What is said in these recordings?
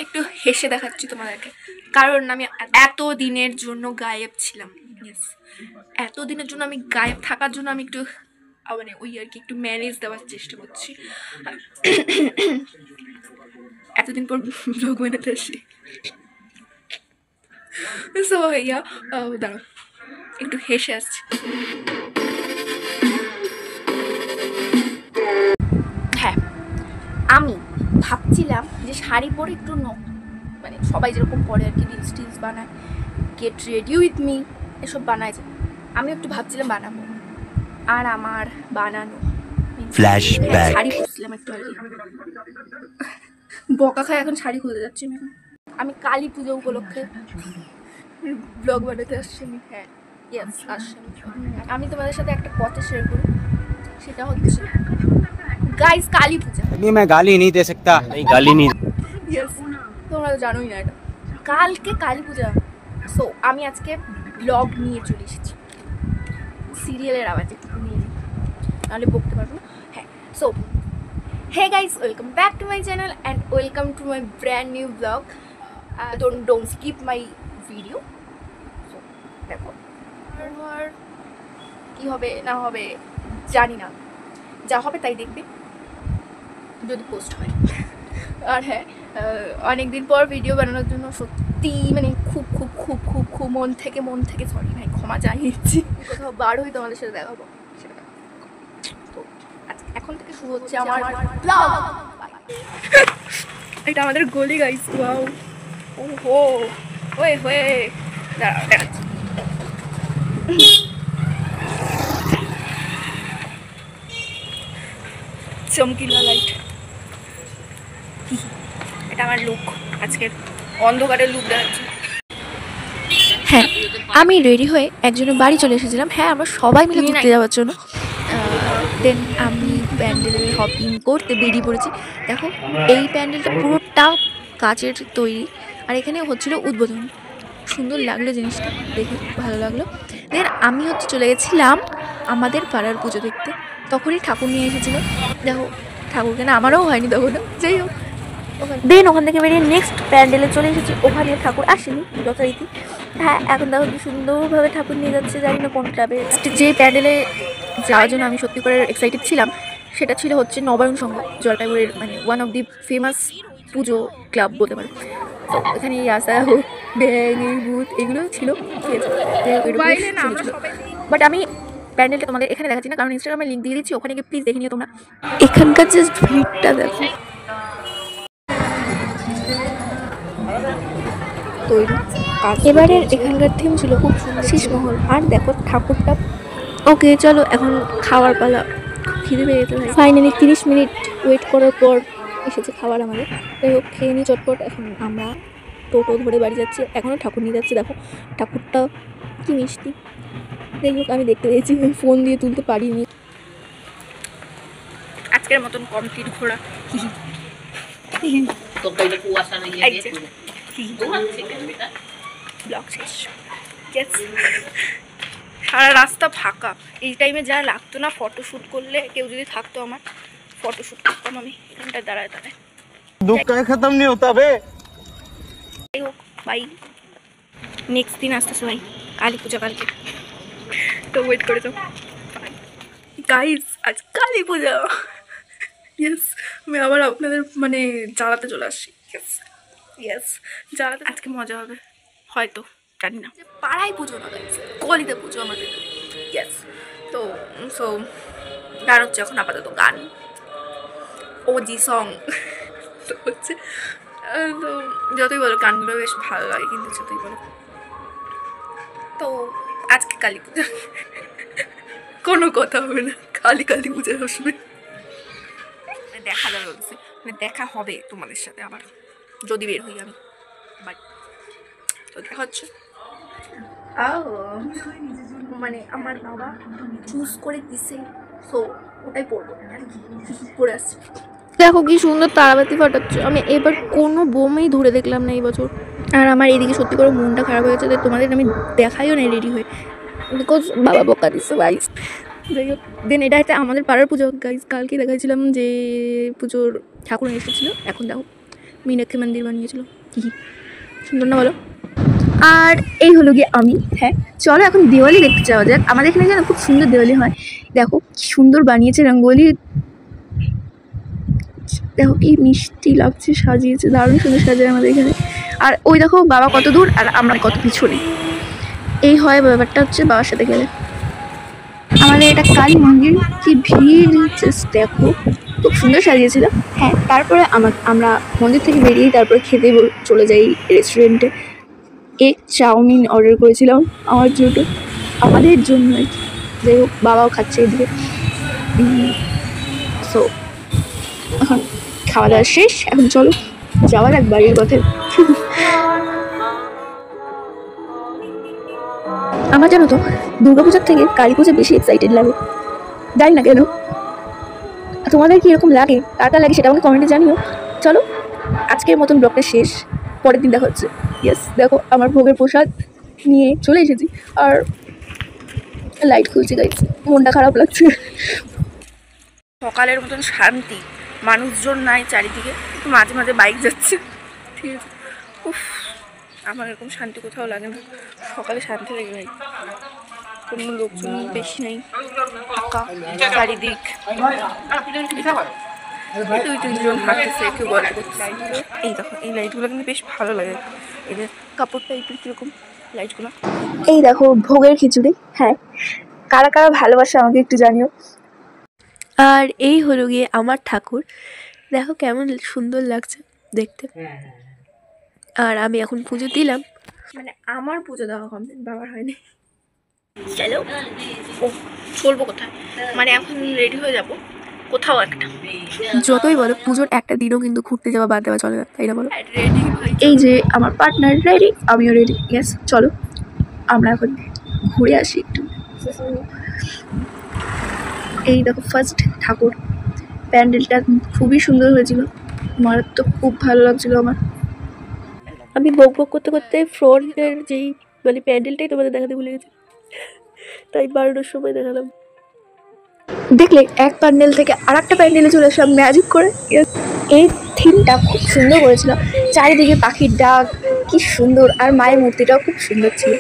একটু হেসে দেখাচ্ছি তোমাদেরকে, কারণ আমি এত দিনের জন্য গায়েব ছিলাম। এত দিনের জন্য আমি গায়েব থাকার জন্য আমি একটু মানে ওই আর কি একটু ম্যানেজ দেওয়ার চেষ্টা করছি। এতদিন পর ব্লগ বানাতে আসি। সো ইয়া দাঁড়াও একটু হেসে আসছি। হ্যাঁ, আমি ভাবছিলাম যে শাড়ি পরে একটু মানে সবাই যেরকম পরে আর কি রিলস টিলস বানায়, গেট রেডি উইথ মি এসব বানায়, যে আমি একটু ভাবছিলাম বানাবো। আর আমার বানানো ফ্ল্যাশব্যাক, শাড়ি খুঁজছিলাম একটু আর কি, বকা খায় এখন শাড়ি খুলতে যাচ্ছি আমি কালী পুজো উপলক্ষে ব্লগ বানাতে আসছি। হ্যাঁ ইয়েস আসছি। আমি তোমাদের সাথে একটা কথা শেয়ার করি, সেটা হচ্ছে গাইস কালী পূজা। नहीं मैं गाली नहीं दे सकता, नहीं गाली नहीं। ইয়েস, তোমরা তো জানোই না এটা, কালকে কালী পূজা। সো আমি আজকে ব্লগ নিয়ে চলে এসেছি, সিরিয়ালের আওয়াজ একটু নিয়ে নিই, নাহলে বকতে পারবো না। হ্যাঁ, so hey guys, welcome back to my channel and welcome to my brand new vlog. Don't skip my video. So দেখো আর কী হবে না হবে জানি না, যা হবে তাই দেখবে যদি পোস্ট হয়। আর হ্যাঁ, অনেকদিন পর ভিডিও বানানোর জন্য সত্যি মানে খুব খুব খুব খুব খুব মন থেকে সরি ভাই, ক্ষমা জানিয়েছি। কোথাও বার হই তোমাদের সাথে দেখাবো সেটা। তো এখন থেকে শুরু হচ্ছে আমার ব্লগ। এটা আমাদের গলি গাইস, ওয়াও ও হো ওয়ে হয়ে দাঁড়াও দেখাচ্ছি। চমকিলা লাইট, এটা আমার লুক আজকের, অন্ধকারের লুক দেখাচ্ছি। হ্যাঁ, আমি রেডি হয়ে একজনের বাড়ি চলে এসেছিলাম। হ্যাঁ, আমরা সবাই মিলে ঘুরতে যাওয়ার জন্য। দেন আমি প্যান্ডেলের হপিং করতে বেরিয়ে পড়েছি। দেখো এই প্যান্ডেলটা পুরোটা কাচের তৈরি, আর এখানে হচ্ছিল উদ্বোধন। সুন্দর লাগলো জিনিসটা দেখে, ভালো লাগলো। দেন আমি চলে গেছিলাম আমাদের পাড়ার পুজো দেখতে। তখনই ঠাকুর নিয়ে এসেছিল, দেখো ঠাকুর কেনা আমারও হয়নি তখন, যাই হোক। দেন ওখান থেকে বেরিয়ে নেক্সট প্যান্ডেলে চলে এসেছি, ওখানে ঠাকুর আসেনি যথারীতি। হ্যাঁ, এখন দেখো কি সুন্দরভাবে ঠাকুর নিয়ে যাচ্ছে, জানি না কোন ক্লাবে। যে প্যান্ডেলে যাওয়ার জন্য আমি সত্যি করে এক্সাইটেড ছিলাম সেটা ছিল হচ্ছে নবায়ন সংঘ, জলপাইগুড়ির মানে one of the famous Puja club বলতে পারে। তো এখানে আসা হোক ব্যাং ভূত এগুলো ছিল, ঠিক আছে। বাট আমি প্যান্ডেলটা তোমাদের এখানে দেখাচ্ছি না, কারণ ইনস্টাগ্রামে লিঙ্ক দিয়ে দিচ্ছি, ওখানে গিয়ে প্লিজ দেখে নিও তোমরা। এখানকার জাস্ট ভিড়টা দেখো, এবারের এখানকার থিম ছিল খুব শীষমহল। আর দেখো ঠাকুরটা। ওকে চলো এখন খাওয়ার পালা, খিদে পেয়ে যেতে হয়। ফাইনালি 30 মিনিট ওয়েট করার পর এসেছে খাবার আমাদের। যাই হোক খেয়ে নিই চটপট। এখন আমরা টোটো ধরে বাড়ি যাচ্ছি, এখনও ঠাকুর নিয়ে যাচ্ছি। দেখো ঠাকুরটা কি মিষ্টি, যাই হোক আমি দেখতে পেয়েছি, ফোন দিয়ে তুলতে পারিনি। আজকের মতন কমপ্লিট ঘোরা, ব্লগ শেষ। সারা রাস্তা ফাঁকা, এই টাইমে যা লাগতো না ফটোশ্যুট করলে, কেউ যদি থাকতো আমার ফটোশ্যুট করতাম আমি এখানটা দাঁড়ায় দাঁড়ায়। दुख का खत्म नहीं होता बे। যাই হোক বাই, নেক্সট দিন আসতেছে ভাই কালী পূজা কালকে, তো ওয়েট করে তো গাইস, আজ কালী পূজা। ইয়েস, আমি আবার আপনাদের মানে জ্বালাতে চলে আসছি। ইয়েস ইয়েস, জ্বালাতে আজকে মজা হবে হয়তো, জানি না। পাড়ায় পুজো না গাইস, গলিতে পুজো আমাদের। ইয়েস, তো সো গান হচ্ছে এখন আপাতত, গান ওজি সং তো হচ্ছে। তো যতই বলো গানগুলো বেশ ভালো লাগে, কিন্তু যতই বলো। তো আজকে কালী পূজা, কোনো কথা হবে না, কালী পূজা আসবে, দেখা যাবে বলছে, মানে দেখা হবে তোমাদের সাথে আবার যদি বের হই আমি। বাট তো দেখা হচ্ছে। মানে আমার বাবা চুজ করে দিছে, সো ওটাই পড়বো আর কি, পড়ে আসছে। দেখো কি সুন্দর তারাবাতি ফাটাচ্ছে, আমি এবার কোনো বোমই ধরে দেখলাম না এই বছর। আর আমার এদিকে সত্যি করে মনটা খারাপ হয়েছে, তোমাদের আমি দেখাইও না রেডি হয়ে, বিকজ বাবা বকা দিচ্ছে ভাই। যাই হোক, দেন এটা একটা আমাদের পাড়ার পুজো গাইজ। কালকে দেখাইছিলাম যে পুজোর ঠাকুর এসেছিলো, এখন দেখো মীনাক্ষী মন্দির বানিয়েছিল। কি সুন্দর না বলো? আর এই হলো গিয়ে আমি। হ্যাঁ, চলো এখন দিওয়ালি দেখতে যাওয়া যাক। আমাদের এখানে যেন খুব সুন্দর দিওয়ালি হয়। দেখো কি সুন্দর বানিয়েছে রঙ্গোলি, দেখো কি মিষ্টি লাগছে, সাজিয়েছে দারুণ সুন্দর সাজায় আমাদের এখানে। আর ওই দেখো বাবা কত দূর আর আমরা কত পিছনে। এই হয় ব্যাপারটা হচ্ছে বাবার সাথে গেলে। আমাদের এটা কালী মন্দির, কি ভিড় জাস্ট দেখো, খুব সুন্দর সাজিয়েছিল। হ্যাঁ, তারপরে আমরা মন্দির থেকে বেরিয়ে তারপরে খেতে চলে যাই রেস্টুরেন্টে। এগ চাউমিন অর্ডার করেছিলাম আমাদের জন্য আর কি। যাই হোক, বাবাও খাচ্ছে এদিকে। সো এখন খাওয়া দাওয়া শেষ, এখন চলো যাওয়া যাক বাড়ির পথে। আমার জানো তো দুর্গাপূজার থেকে কালী পূজা বেশি এক্সাইটেড লাগে, জানি না কেন। তোমাদের কি এরকম লাগে, কার কার লাগে সেটা আমাকে কমেন্টে জানিও। চলো আজকের মতন ব্লগটা শেষ, পরের দিন দেখা হচ্ছে। ইয়েস, দেখো আমার ভোগের প্রসাদ নিয়ে চলে এসেছি আর লাইট খুলছি গাইস, মনটা খারাপ লাগছে। সকালের মতন শান্তি, মানুষজন নাই চারিদিকে, একটু মাঝে মাঝে বাইক যাচ্ছে, ঠিক আছে। উফ, আমার এরকম শান্তি কোথাও লাগে না, সকালে শান্তি লাগে ভাই। কোনো লোকজন বেশি নেই, ফাঁকা চারিদিক, দুই তিনজন হাঁটতেছে, কেউ গল্প করছে। এই দেখো এই লাইটগুলো কিন্তু বেশ ভালো লাগে, এই যে কাপড় টাইপের কিরকম লাইটগুলো। এই দেখো ভোগের খিচুড়ি, হ্যাঁ কারা কারা ভালোবাসে আমাকে একটু জানিও। আর এই হলো গিয়ে আমার ঠাকুর, দেখো কেমন সুন্দর লাগছে দেখতে। আর আমি এখন পুজো দিলাম, মানে আমার পুজো দেওয়া কমপ্লিট, বাবার হয়নি। চলো ও চলবো কোথায়, মানে এখন রেডি হয়ে যাব কোথাও একটা। যতই বলো পুজোর একটা দিনও কিন্তু ঘুরতে যাওয়া বাদ দেওয়া চলে না, তাই না বলো? এই যে আমার পার্টনার রেডি, আমিও রেডি। ইয়েস, চলো আমরা এখন ঘুরে আসি একটু। এই দেখো ফার্স্ট ঠাকুর, প্যান্ডেলটা খুবই সুন্দর হয়েছিল, মারাত্মক, খুব ভালো লাগছিল আমার। আমি বক বক করতে করতে ফ্রন্টের যেই মানে প্যান্ডেলটাই তোমাদের দেখাতে ভুলে গেছি, তাই 12টার সময় দেখালাম। দেখলে এক প্যান্ডেল থেকে আর একটা প্যান্ডেলে চলে আসলাম ম্যাজিক করে। এই থিমটা খুব সুন্দর করেছিল, চারিদিকে পাখির ডাক, কি সুন্দর, আর মায়ের মূর্তিটাও খুব সুন্দর ছিল।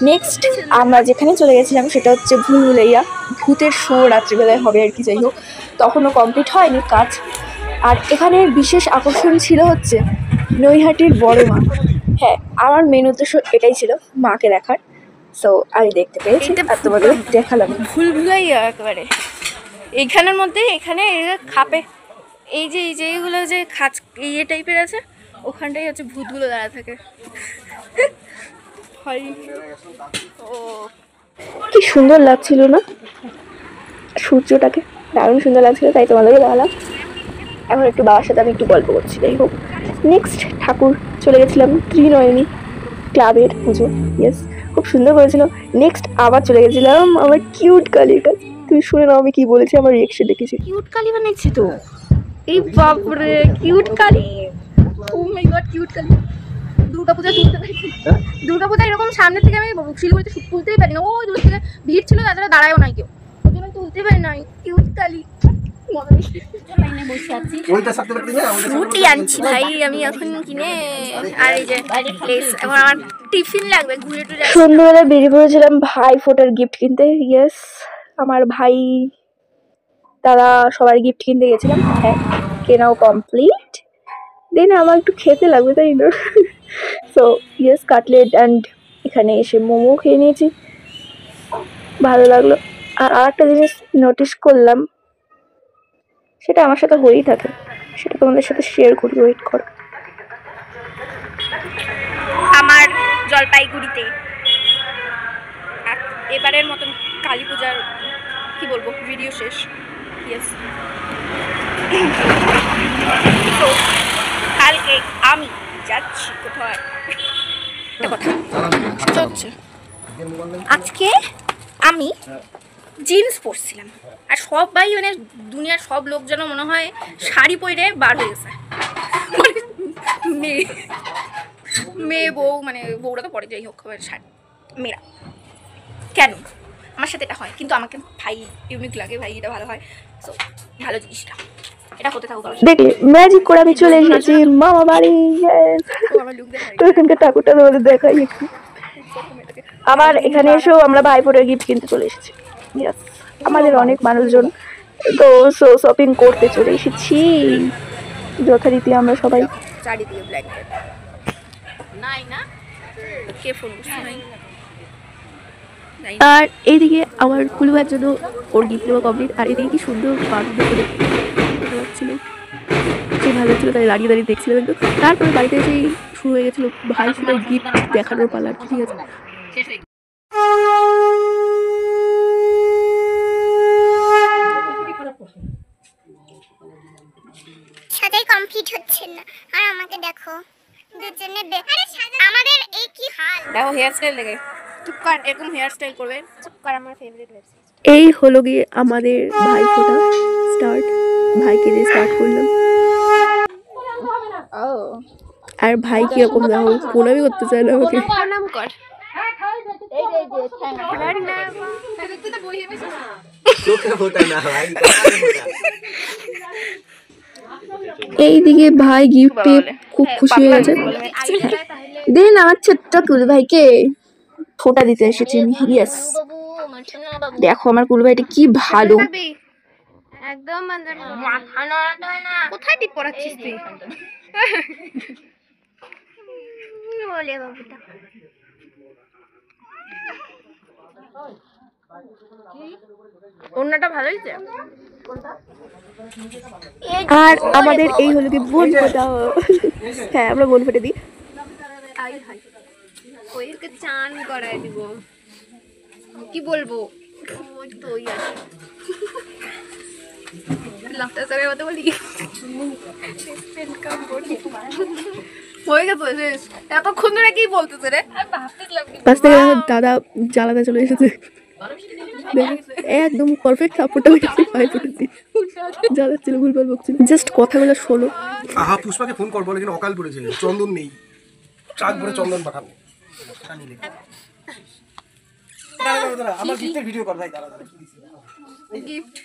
নেক্সট আমরা যেখানে চলে গেছিলাম সেটা হচ্ছে ভুলভুলাইয়া, ভূতের শো রাত্রিবেলায় হবে আর কি। যাই হোক, তখনও কমপ্লিট হয়নি কাজ। আর এখানে বিশেষ আকর্ষণ ছিল হচ্ছে নৈহাটির বড় মা। হ্যাঁ, আমার মেন উদ্দেশ্য এটাই ছিল, মাকে দেখার। সো আমি দেখতে পেয়েছি আর তোমাদের দেখালাম। ভুলভুলাইয়া একেবারে এইখানের মধ্যে, এখানে খাপে এই যে এইগুলো যে খাঁচ ইয়ে টাইপের আছে, ওখানটাই হচ্ছে ভূতগুলো দাঁড়া থাকে। ও কি সুন্দর লাগছিল না সূর্যটাকে, দারুণ সুন্দর লাগছিল, তাই তোমাদেরকে দেখালাম। এখন একটু বাবার সাথে আমি একটু গল্প করছি। যাই হোক, নেক্সট ঠাকুর চলে গেছিলাম ত্রিনয়নী ক্লাবের পুজো। ইয়েস, খুব সুন্দর করেছিল। নেক্সট আবার চলে গেছিলাম আমার কিউট কালীর কাছে। তুমি শুনে নাও আমি কি বলেছি, আমার রিয়েকশন দেখেছি। কিউট কালী বানাইছি তো, এই বাপরে কিউট কালী, ও মাই গড কিউট কালী। দুর্গাপূজা তুলতে পারি, দুর্গাপূজা এরকম সামনে থেকে আমি শিলিগুড়িতে তুলতেই পারি না, ওই দূর থেকে ভিড় ছিল, তাছাড়া দাঁড়ায়ও নাই কেউ, ওই জন্য তুলতে পারি নাই। কিউট কালী ফ্রুটি আনছি ভাই আমি এখন কিনে, আর এই যে এখন আমার টিফিন লাগবে, ঘুরে টুরে সন্ধ্যাবেলায় বেরিয়ে পড়েছিলাম ভাই ফোটার গিফট কিনতে। ইয়েস, আমার ভাই তারা সবাই গিফট কিনতে গেছিলাম। হ্যাঁ, কেনাও কমপ্লিট। দেন আমার একটু খেতে লাগবে, তাই না? সো ইয়েস, কাটলেট অ্যান্ড এখানে এসে মোমো খেয়ে নিয়েছি, ভালো লাগলো। আর আরেকটা জিনিস নোটিস করলাম, সেটা আমার সাথে হয়েই থাকে, সেটা তোমাদের সাথে শেয়ার করি, ওয়েট করো। আমার জলপাইগুড়িতে এবারের মতন কালী পূজার কি বলবো ভিডিও শেষ। ইয়েস, তো কালকে আমি যাচ্ছি কোথায়, একটা কথা হচ্ছে আজকে আমি জিন্স পরছিলাম, আর সবাই মানে দুনিয়ার সব লোক যেন মনে হয় শাড়ি পরে বার হয়ে গেছে, মেয়ে বউ, মানে বউরা তো পরে, যাই হোক শাড়ি, মেয়েরা কেন আমার সাথে এটা হয়, কিন্তু আমাকে ভাই ইউনিক লাগে, ভাই এটা ভালো হয়। সো ভালো জিনিসটা, এটা হতে থাকুক। দেখলে ম্যাজিক করে আমি চলে এসেছি মামা বাড়ি। আমার লুক দেখাই তো এখানকার ঠাকুরটা তোমাদের দেখাই একটু। আবার এখানে এসেও আমরা ভাইফোঁটার গিফট কিনতে চলে এসেছি। Yes, আমাদের অনেক মানুষজন তো শপিং করতে চলে এসেছি যথারীতি আমরা সবাই। চারিদিকে ব্ল্যাঙ্কেট নাই না, কে ফোন করছে নাই। আর এইদিকে আমার কুলুভাইয়ের জন্য ওর গিফট নেওয়া কমপ্লিট। আর এদিকে কি সুন্দর বান্ধব করে ছিল, সে ভালো ছিল, তাই দাঁড়িয়ে দাঁড়িয়ে দেখছিলাম একটু। তারপরে বাড়িতে এসেই শুরু হয়ে গেছিলো ভাই ফোটার গিফট দেখানোর পালা। ঠিক আছে, সাজাই কমপ্লিট হচ্ছে না, আর আমাকে দেখো দুজনে আমাদের এই কি হাল। দেখো হেয়ার স্টাইল দেখে চুপ কর, এরকম হেয়ার স্টাইল করবে, চুপ কর। আমার ফেভারিট ওয়েবসাইট। এই হলো গিয়ে আমাদের ভাই ফোটা স্টার্ট। ভাইকে দিয়ে স্টার্ট করলাম। আর ভাই কিরকম দেখো, প্রণামই করতে চায় না আমাকে। প্রণাম কর। এইদিকে ভাই গিফট পেয়ে খুব খুশি হয়ে গেছে। দেন আমার ছোট্ট কুল ভাইকে ফোঁটা দিতে এসেছি আমি। ইয়েস, দেখো আমার কুল ভাইটা কি ভালো। একদম মাথা নড়াতে হয় না। কোথায় টিপ পড়াচ্ছিস তুই? বলে বাবুটা অন্যটা ভালো হয়েছে। আর আমাদের এই হলো কি বোন ফোঁটা। হ্যাঁ, আমরা বোন ফোঁটা দিই। ওইকে চান করায় দিব, কি বলবো, ওই তো ওই আছে লাফটা সরে মতো বলি হয়ে গেছে। এতক্ষণ ধরে কি বলতেছে রে? পাশ থেকে দাদা জ্বালাতে চলে এসেছে। একদম পারফেক্ট সাপোর্টটা ভাই ফোঁটা দিয়ে জ্বালাচ্ছিল, ভুলভাল বকছিল। জাস্ট কথাগুলো শোনো। আহা, পুষ্পাকে ফোন করবো, লেকিন অকাল পড়েছে, চন্দন নেই, ট্রাক ভরে চন্দন পাঠাবো। আমার গিফটের ভিডিও কর ভাই, দাঁড়া গিফট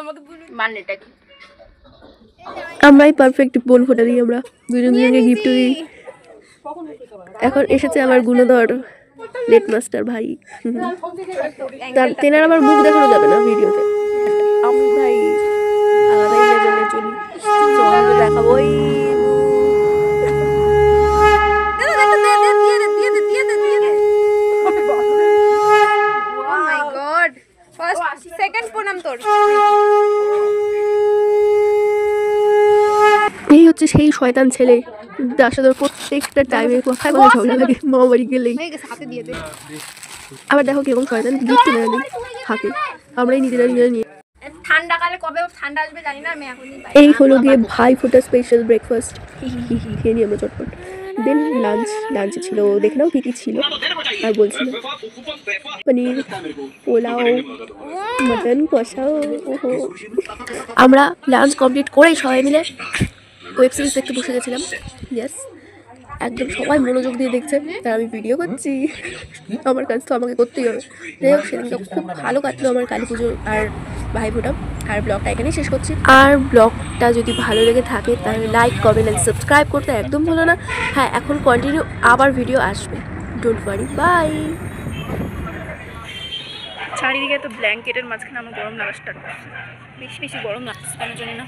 আমাকে মানেটা কি? আমরাই পারফেক্ট বোন ফোঁটা দিই, আমরা দুজন দুজনকে গিফট দিই। এখন এসেছে আমার গুণধর লেট মাস্টার ভাই। তেনার আমার মুখ দেখানো যাবে না ভিডিওতে। আমি ভাই আলাদাই লেভেলে চলি, দেখাবো। এই হচ্ছে সেই শয়তান ছেলে যার সাথে প্রত্যেকটা টাইমে কথায় কথা ঝগড়া লাগে মামা বাড়ি গেলেই। আবার দেখো কিরকম শয়তান, গিফট নেয় হাতে, আমরাই নিজেরা নিয়ে। ঠান্ডা কালে কবে ঠান্ডা আসবে জানি না, আমি এখনই এই হলো গিয়ে ভাই ফোটা স্পেশাল ব্রেকফাস্ট। খেয়ে নিই আমরা চটপট। দেন লাঞ্চে ছিল, দেখে নাও কী কী ছিল। আর বলছিল পনির, পোলাও, মটন কষাও। ওহো, আমরা লাঞ্চ কমপ্লিট করেই সবাই মিলে ওয়েব সিরিজ দেখতে বসে গেছিলাম। ইয়েস, একদম সবাই মনোযোগ দিয়ে দেখছে, তার আমি ভিডিও করছি। আমার কাজ তো আমাকে করতেই হবে। যাই হোক, সেদিনটা খুব ভালো কাটলো আমার কালী পুজো আর ভাই ফোটা। আর ব্লগটা এখানেই শেষ করছি। আর ব্লগটা যদি ভালো লেগে থাকে তাহলে লাইক, কমেন্ট অ্যান্ড সাবস্ক্রাইব করতে একদম ভুলো না। হ্যাঁ, এখন কন্টিনিউ আবার ভিডিও আসবে, ডোন্ট ওয়ারি। বাই। চারিদিকে তো ব্ল্যাঙ্কেটের মাঝখানে আমার গরম লাগা স্টার্ট করছে, বেশি বেশি গরম লাগছে কেন জানি না।